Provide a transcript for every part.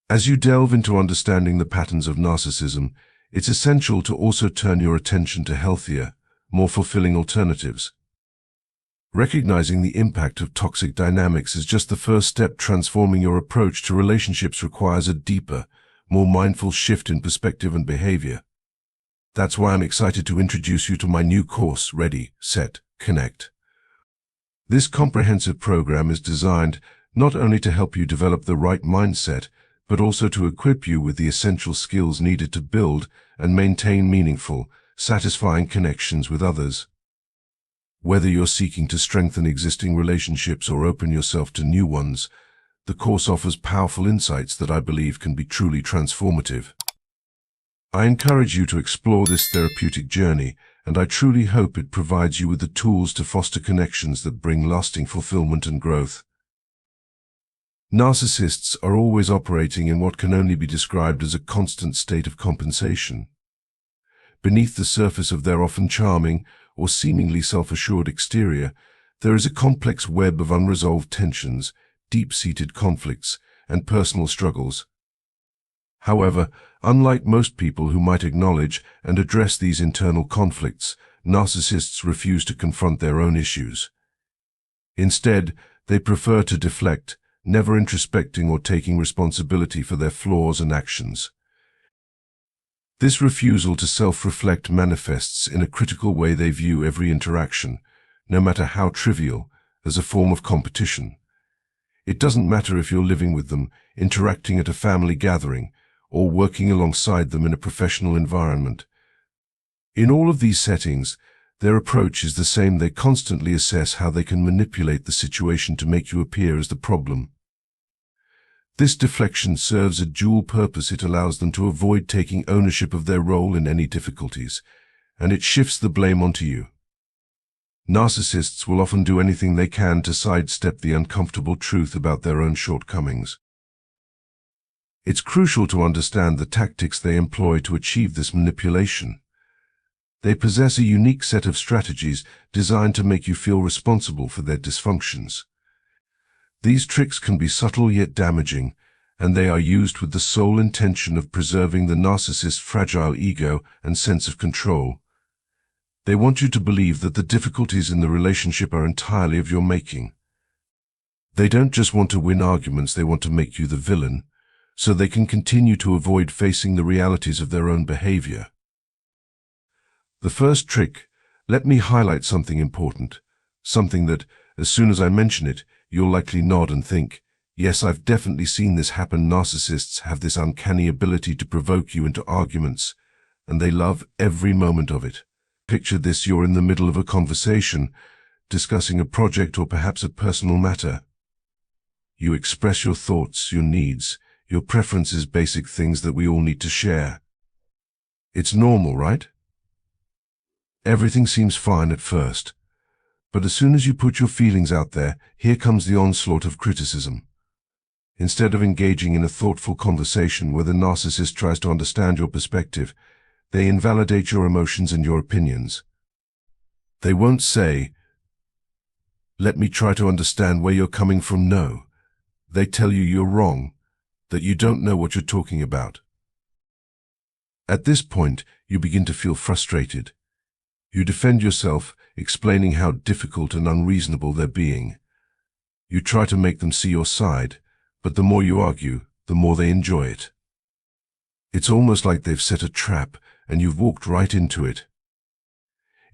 As you delve into understanding the patterns of narcissism, it's essential to also turn your attention to healthier, more fulfilling alternatives. Recognizing the impact of toxic dynamics is just the first step. Transforming your approach to relationships requires a deeper, more mindful shift in perspective and behavior. That's why I'm excited to introduce you to my new course, Ready, Set, Connect. This comprehensive program is designed not only to help you develop the right mindset, but also to equip you with the essential skills needed to build and maintain meaningful, satisfying connections with others. Whether you're seeking to strengthen existing relationships or open yourself to new ones, the course offers powerful insights that I believe can be truly transformative. I encourage you to explore this therapeutic journey, and I truly hope it provides you with the tools to foster connections that bring lasting fulfillment and growth. Narcissists are always operating in what can only be described as a constant state of compensation. Beneath the surface of their often charming or seemingly self-assured exterior, there is a complex web of unresolved tensions, deep-seated conflicts, and personal struggles. However, unlike most people who might acknowledge and address these internal conflicts, narcissists refuse to confront their own issues. Instead, they prefer to deflect, never introspecting or taking responsibility for their flaws and actions. This refusal to self-reflect manifests in a critical way. They view every interaction, no matter how trivial, as a form of competition. It doesn't matter if you're living with them, interacting at a family gathering, or working alongside them in a professional environment. In all of these settings, their approach is the same. They constantly assess how they can manipulate the situation to make you appear as the problem. This deflection serves a dual purpose. It allows them to avoid taking ownership of their role in any difficulties, and it shifts the blame onto you. Narcissists will often do anything they can to sidestep the uncomfortable truth about their own shortcomings. It's crucial to understand the tactics they employ to achieve this manipulation. They possess a unique set of strategies designed to make you feel responsible for their dysfunctions. These tricks can be subtle yet damaging, and they are used with the sole intention of preserving the narcissist's fragile ego and sense of control. They want you to believe that the difficulties in the relationship are entirely of your making. They don't just want to win arguments, they want to make you the villain, so they can continue to avoid facing the realities of their own behavior. The first trick, let me highlight something important, something that, as soon as I mention it, you'll likely nod and think, yes, I've definitely seen this happen. Narcissists have this uncanny ability to provoke you into arguments, and they love every moment of it. Picture this: you're in the middle of a conversation, discussing a project or perhaps a personal matter. You express your thoughts, your needs, your preferences, basic things that we all need to share. It's normal, right? Everything seems fine at first. But as soon as you put your feelings out there, here comes the onslaught of criticism. Instead of engaging in a thoughtful conversation where the narcissist tries to understand your perspective, they invalidate your emotions and your opinions. They won't say, "Let me try to understand where you're coming from." No, they tell you you're wrong, that you don't know what you're talking about. At this point, you begin to feel frustrated. You defend yourself, explaining how difficult and unreasonable they're being. You try to make them see your side, but the more you argue, the more they enjoy it. It's almost like they've set a trap, and you've walked right into it.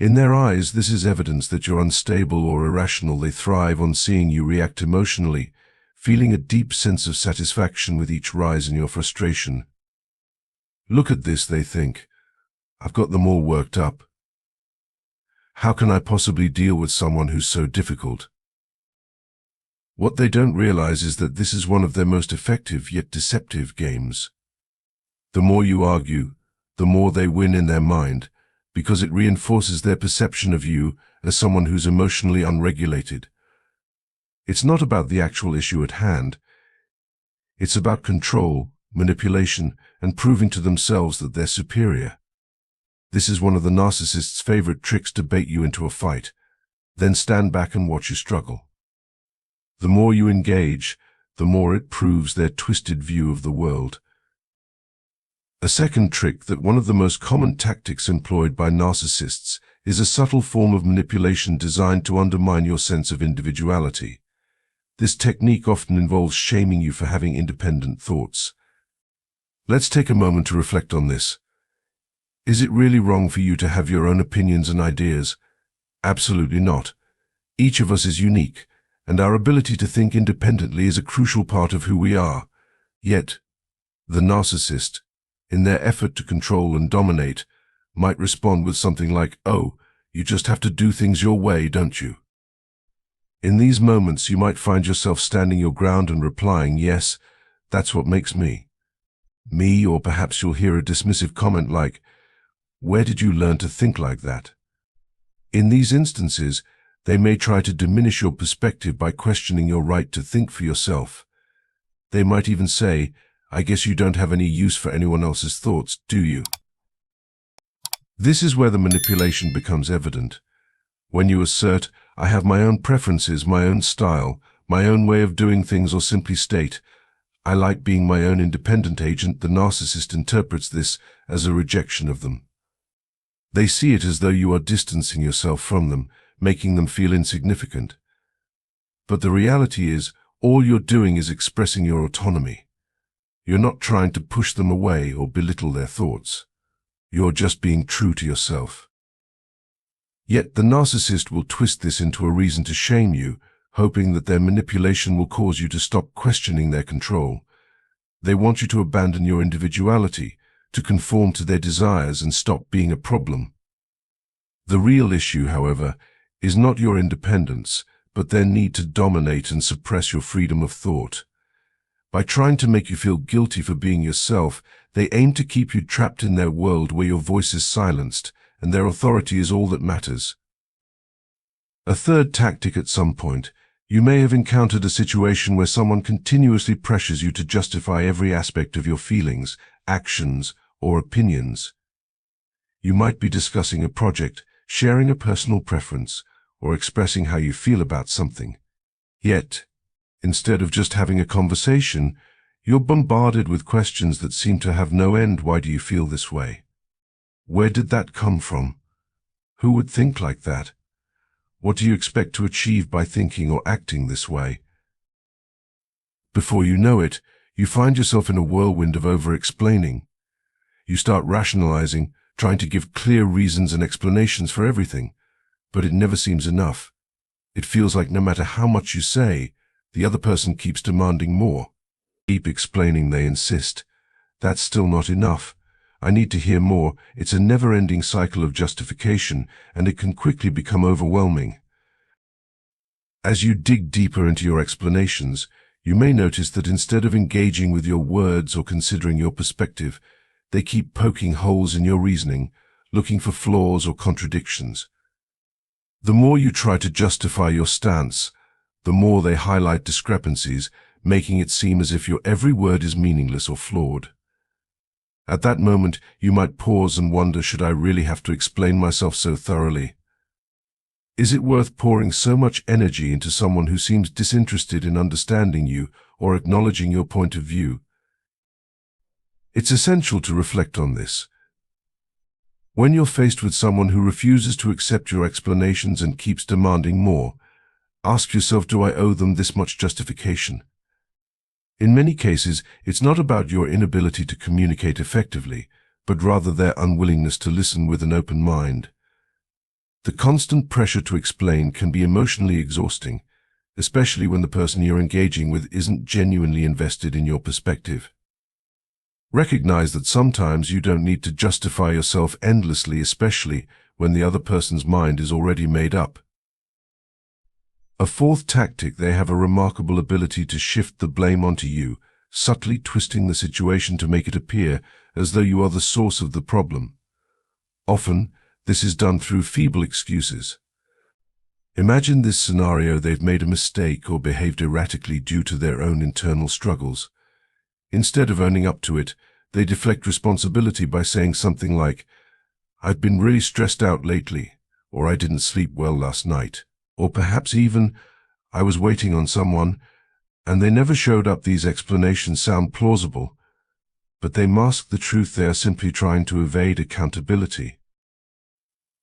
In their eyes, this is evidence that you're unstable or irrational. They thrive on seeing you react emotionally, feeling a deep sense of satisfaction with each rise in your frustration. Look at this, they think. I've got them all worked up. How can I possibly deal with someone who's so difficult? What they don't realize is that this is one of their most effective yet deceptive games. The more you argue, the more they win in their mind, because it reinforces their perception of you as someone who's emotionally unregulated. It's not about the actual issue at hand. It's about control, manipulation, and proving to themselves that they're superior. This is one of the narcissist's favorite tricks: to bait you into a fight, then stand back and watch you struggle. The more you engage, the more it proves their twisted view of the world. A second trick, that one of the most common tactics employed by narcissists, is a subtle form of manipulation designed to undermine your sense of individuality. This technique often involves shaming you for having independent thoughts. Let's take a moment to reflect on this. Is it really wrong for you to have your own opinions and ideas? Absolutely not. Each of us is unique, and our ability to think independently is a crucial part of who we are. Yet, the narcissist, in their effort to control and dominate, might respond with something like, "Oh, you just have to do things your way, don't you?" In these moments, you might find yourself standing your ground and replying, "Yes, that's what makes me." Or perhaps you'll hear a dismissive comment like, "Where did you learn to think like that?" In these instances, they may try to diminish your perspective by questioning your right to think for yourself. They might even say, "I guess you don't have any use for anyone else's thoughts, do you?" This is where the manipulation becomes evident. When you assert, "I have my own preferences, my own style, my own way of doing things," or simply state, "I like being my own independent agent," the narcissist interprets this as a rejection of them. They see it as though you are distancing yourself from them, making them feel insignificant. But the reality is, all you're doing is expressing your autonomy. You're not trying to push them away or belittle their thoughts. You're just being true to yourself. Yet the narcissist will twist this into a reason to shame you, hoping that their manipulation will cause you to stop questioning their control. They want you to abandon your individuality, to conform to their desires and stop being a problem. The real issue, however, is not your independence, but their need to dominate and suppress your freedom of thought. By trying to make you feel guilty for being yourself, they aim to keep you trapped in their world where your voice is silenced and their authority is all that matters. A third tactic: at some point, you may have encountered a situation where someone continuously pressures you to justify every aspect of your feelings, actions, or opinions. You might be discussing a project, sharing a personal preference, or expressing how you feel about something. Yet, instead of just having a conversation, you're bombarded with questions that seem to have no end. Why do you feel this way? Where did that come from? Who would think like that? What do you expect to achieve by thinking or acting this way? Before you know it, you find yourself in a whirlwind of over-explaining. You start rationalizing, trying to give clear reasons and explanations for everything, but it never seems enough. It feels like no matter how much you say, the other person keeps demanding more. Keep explaining, they insist. That's still not enough. I need to hear more. It's a never-ending cycle of justification, and it can quickly become overwhelming. As you dig deeper into your explanations, you may notice that instead of engaging with your words or considering your perspective, they keep poking holes in your reasoning, looking for flaws or contradictions. The more you try to justify your stance, the more they highlight discrepancies, making it seem as if your every word is meaningless or flawed. At that moment, you might pause and wonder, should I really have to explain myself so thoroughly? Is it worth pouring so much energy into someone who seems disinterested in understanding you or acknowledging your point of view? It's essential to reflect on this. When you're faced with someone who refuses to accept your explanations and keeps demanding more, ask yourself, do I owe them this much justification? In many cases, it's not about your inability to communicate effectively, but rather their unwillingness to listen with an open mind. The constant pressure to explain can be emotionally exhausting, especially when the person you're engaging with isn't genuinely invested in your perspective. Recognize that sometimes you don't need to justify yourself endlessly, especially when the other person's mind is already made up. A fourth tactic: they have a remarkable ability to shift the blame onto you, subtly twisting the situation to make it appear as though you are the source of the problem. Often, this is done through feeble excuses. Imagine this scenario: they've made a mistake or behaved erratically due to their own internal struggles. Instead of owning up to it, they deflect responsibility by saying something like, "I've been really stressed out lately," or "I didn't sleep well last night," or perhaps even, "I was waiting on someone, And they never showed up. These explanations sound plausible, but they mask the truth. They are simply trying to evade accountability.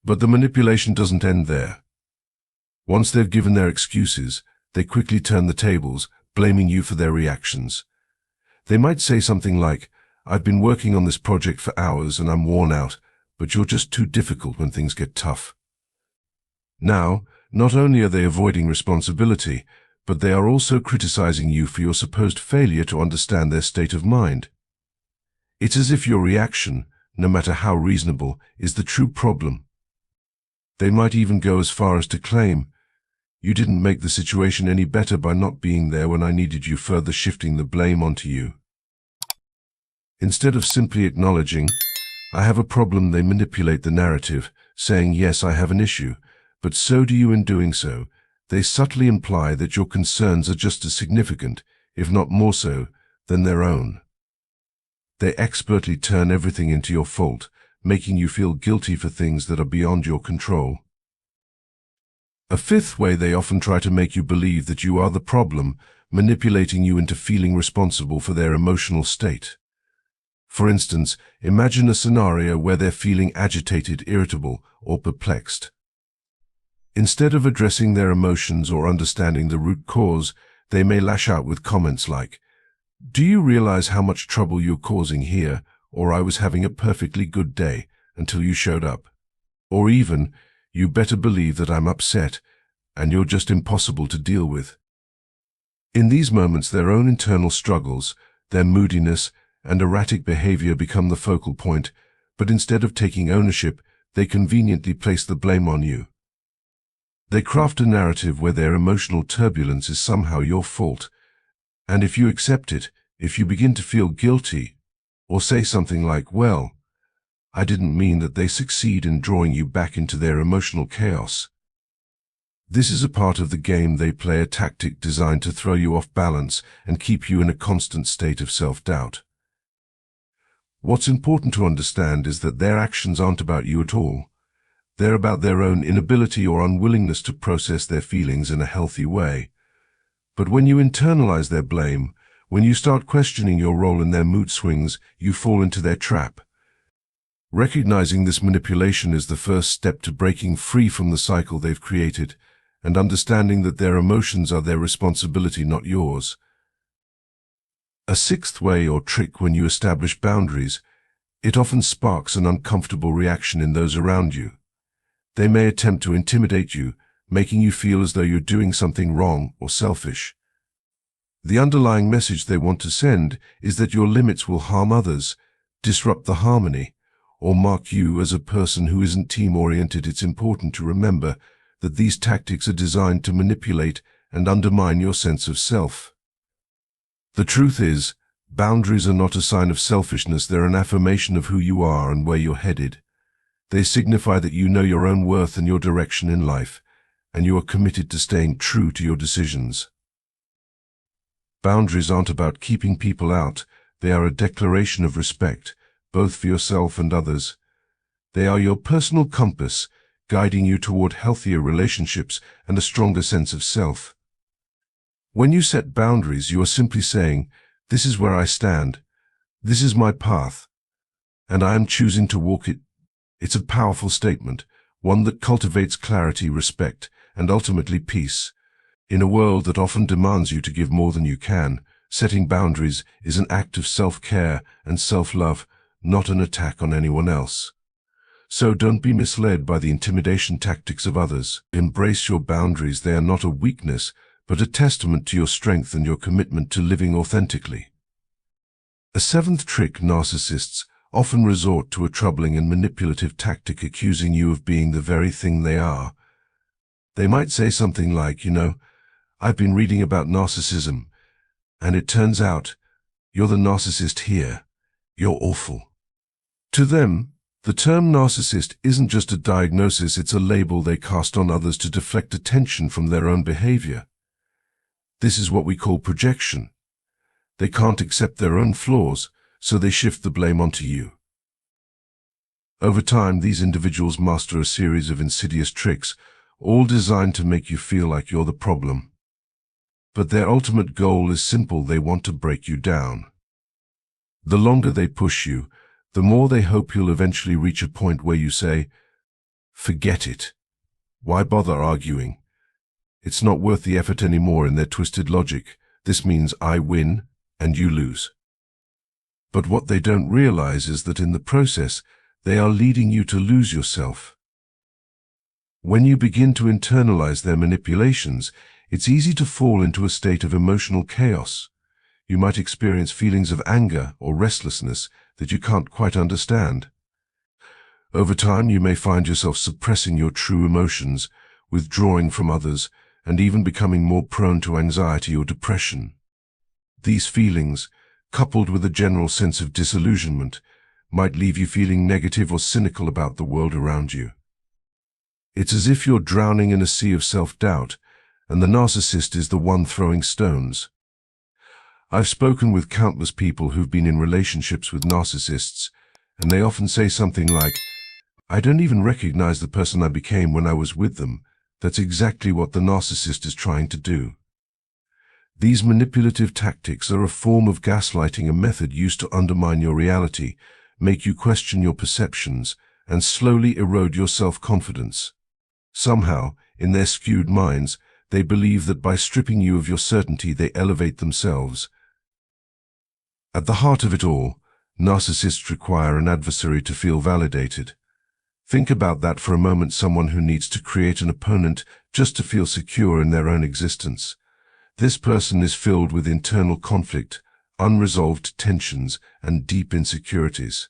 But the manipulation doesn't end there. Once they've given their excuses, they quickly turn the tables, blaming you for their reactions. They might say something like, "I've been working on this project for hours and I'm worn out, but you're just too difficult when things get tough." Now, not only are they avoiding responsibility, but they are also criticizing you for your supposed failure to understand their state of mind. It's as if your reaction, no matter how reasonable, is the true problem. They might even go as far as to claim, "You didn't make the situation any better by not being there when I needed you," further shifting the blame onto you. Instead of simply acknowledging, "I have a problem," they manipulate the narrative, saying, "Yes, I have an issue, but so do you." In doing so, they subtly imply that your concerns are just as significant, if not more so, than their own. They expertly turn everything into your fault, making you feel guilty for things that are beyond your control. A fifth way: they often try to make you believe that you are the problem, manipulating you into feeling responsible for their emotional state. For instance, imagine a scenario where they're feeling agitated, irritable, or perplexed. Instead of addressing their emotions or understanding the root cause, they may lash out with comments like, "Do you realize how much trouble you're causing here?" Or, "I was having a perfectly good day until you showed up." Or even, "You better believe that I'm upset and you're just impossible to deal with." In these moments, their own internal struggles, their moodiness, and erratic behavior become the focal point, but instead of taking ownership, they conveniently place the blame on you. They craft a narrative where their emotional turbulence is somehow your fault, and if you accept it, if you begin to feel guilty, or say something like, "Well, I didn't mean that," they succeed in drawing you back into their emotional chaos. This is a part of the game they play, a tactic designed to throw you off balance and keep you in a constant state of self-doubt. What's important to understand is that their actions aren't about you at all. They're about their own inability or unwillingness to process their feelings in a healthy way. But when you internalize their blame, when you start questioning your role in their mood swings, you fall into their trap. Recognizing this manipulation is the first step to breaking free from the cycle they've created, and understanding that their emotions are their responsibility, not yours. A sixth way or trick: when you establish boundaries, it often sparks an uncomfortable reaction in those around you. They may attempt to intimidate you, making you feel as though you're doing something wrong or selfish. The underlying message they want to send is that your limits will harm others, disrupt the harmony, or mark you as a person who isn't team-oriented. It's important to remember that these tactics are designed to manipulate and undermine your sense of self. The truth is, boundaries are not a sign of selfishness. They're an affirmation of who you are and where you're headed. They signify that you know your own worth and your direction in life, and you are committed to staying true to your decisions. Boundaries aren't about keeping people out. They are a declaration of respect, both for yourself and others. They are your personal compass, guiding you toward healthier relationships and a stronger sense of self. When you set boundaries, you are simply saying, "This is where I stand. This is my path, and I am choosing to walk it." It's a powerful statement, one that cultivates clarity, respect, and ultimately peace. In a world that often demands you to give more than you can, setting boundaries is an act of self-care and self-love, not an attack on anyone else. So don't be misled by the intimidation tactics of others. Embrace your boundaries. They are not a weakness, but a testament to your strength and your commitment to living authentically. A seventh trick: narcissists often resort to a troubling and manipulative tactic, accusing you of being the very thing they are. They might say something like, "I've been reading about narcissism, and it turns out you're the narcissist here. You're awful." To them, the term narcissist isn't just a diagnosis, it's a label they cast on others to deflect attention from their own behavior. This is what we call projection. They can't accept their own flaws, so they shift the blame onto you. Over time, these individuals master a series of insidious tricks, all designed to make you feel like you're the problem. But their ultimate goal is simple: they want to break you down. The longer they push you, the more they hope you'll eventually reach a point where you say, "Forget it. Why bother arguing? It's not worth the effort anymore." In their twisted logic, this means I win and you lose. But what they don't realize is that in the process, they are leading you to lose yourself. When you begin to internalize their manipulations, it's easy to fall into a state of emotional chaos. You might experience feelings of anger or restlessness that you can't quite understand. Over time, you may find yourself suppressing your true emotions, withdrawing from others, and even becoming more prone to anxiety or depression. These feelings, coupled with a general sense of disillusionment, might leave you feeling negative or cynical about the world around you. It's as if you're drowning in a sea of self-doubt, and the narcissist is the one throwing stones. I've spoken with countless people who've been in relationships with narcissists, and they often say something like, "I don't even recognize the person I became when I was with them." That's exactly what the narcissist is trying to do. These manipulative tactics are a form of gaslighting, a method used to undermine your reality, make you question your perceptions, and slowly erode your self-confidence. Somehow, in their skewed minds, they believe that by stripping you of your certainty, they elevate themselves. At the heart of it all, narcissists require an adversary to feel validated. Think about that for a moment: someone who needs to create an opponent just to feel secure in their own existence. This person is filled with internal conflict, unresolved tensions, and deep insecurities.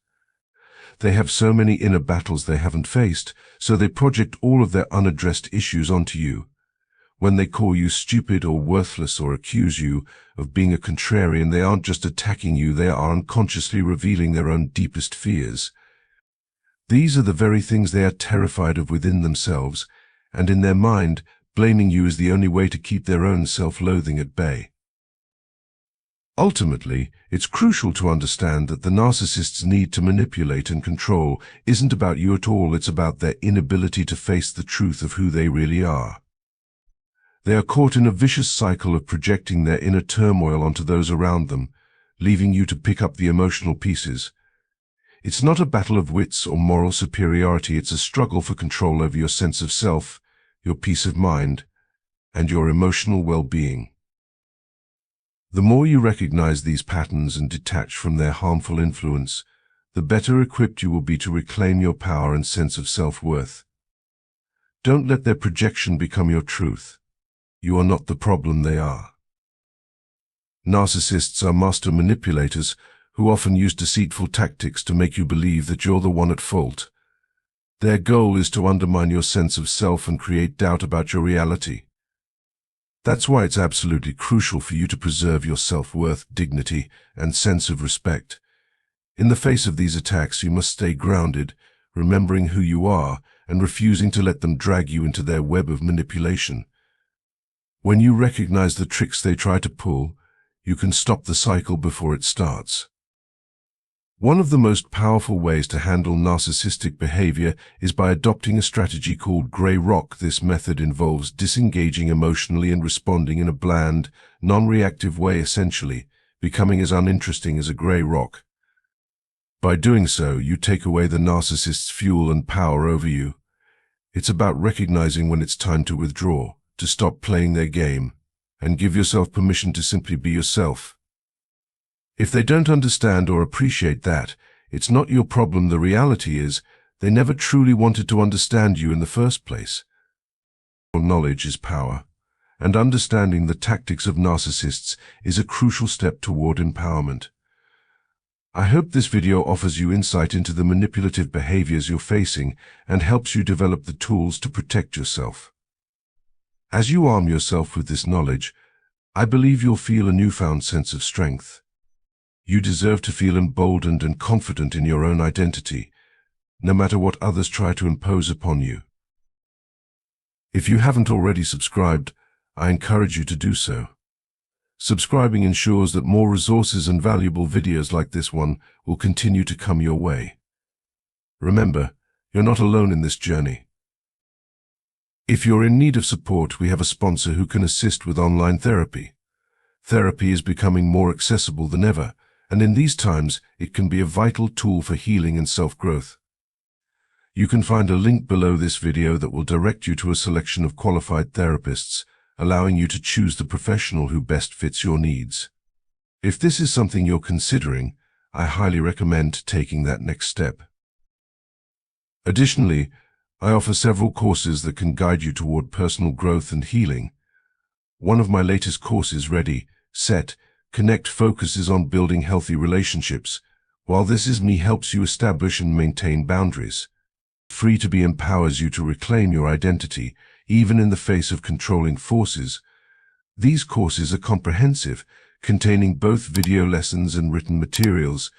They have so many inner battles they haven't faced, so they project all of their unaddressed issues onto you. When they call you stupid or worthless or accuse you of being a contrarian, they aren't just attacking you, they are unconsciously revealing their own deepest fears. These are the very things they are terrified of within themselves, and in their mind, blaming you is the only way to keep their own self-loathing at bay. Ultimately, it's crucial to understand that the narcissist's need to manipulate and control isn't about you at all. It's about their inability to face the truth of who they really are. They are caught in a vicious cycle of projecting their inner turmoil onto those around them, leaving you to pick up the emotional pieces. It's not a battle of wits or moral superiority. It's a struggle for control over your sense of self, your peace of mind, and your emotional well-being. The more you recognize these patterns and detach from their harmful influence, the better equipped you will be to reclaim your power and sense of self-worth. Don't let their projection become your truth. You are not the problem, they are. Narcissists are master manipulators who often use deceitful tactics to make you believe that you're the one at fault. Their goal is to undermine your sense of self and create doubt about your reality. That's why it's absolutely crucial for you to preserve your self-worth, dignity, and sense of respect. In the face of these attacks, you must stay grounded, remembering who you are and refusing to let them drag you into their web of manipulation. When you recognize the tricks they try to pull, you can stop the cycle before it starts. One of the most powerful ways to handle narcissistic behavior is by adopting a strategy called gray rock. This method involves disengaging emotionally and responding in a bland, non-reactive way, essentially becoming as uninteresting as a gray rock. By doing so, you take away the narcissist's fuel and power over you. It's about recognizing when it's time to withdraw, to stop playing their game, and give yourself permission to simply be yourself. If they don't understand or appreciate that, it's not your problem. The reality is, they never truly wanted to understand you in the first place. Knowledge is power, and understanding the tactics of narcissists is a crucial step toward empowerment. I hope this video offers you insight into the manipulative behaviors you're facing and helps you develop the tools to protect yourself. As you arm yourself with this knowledge, I believe you'll feel a newfound sense of strength. You deserve to feel emboldened and confident in your own identity, no matter what others try to impose upon you. If you haven't already subscribed, I encourage you to do so. Subscribing ensures that more resources and valuable videos like this one will continue to come your way. Remember, you're not alone in this journey. If you're in need of support, we have a sponsor who can assist with online therapy. Therapy is becoming more accessible than ever, and in these times, it can be a vital tool for healing and self-growth. You can find a link below this video that will direct you to a selection of qualified therapists, allowing you to choose the professional who best fits your needs. If this is something you're considering, I highly recommend taking that next step. Additionally, I offer several courses that can guide you toward personal growth and healing. One of my latest courses, Ready, Set, Connect, focuses on building healthy relationships, while This Is Me helps you establish and maintain boundaries. Free to Be empowers you to reclaim your identity, even in the face of controlling forces. These courses are comprehensive, containing both video lessons and written materials.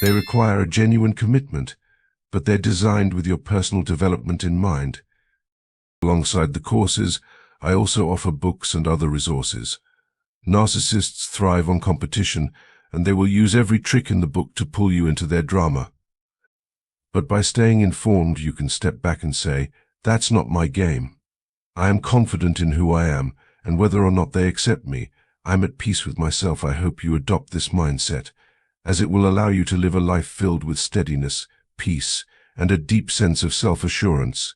They require a genuine commitment, but they're designed with your personal development in mind. Alongside the courses, I also offer books and other resources. Narcissists thrive on competition, and they will use every trick in the book to pull you into their drama. But by staying informed, you can step back and say, "That's not my game. I am confident in who I am, and whether or not they accept me, I'm at peace with myself." I hope you adopt this mindset, as it will allow you to live a life filled with steadiness, peace, and a deep sense of self-assurance.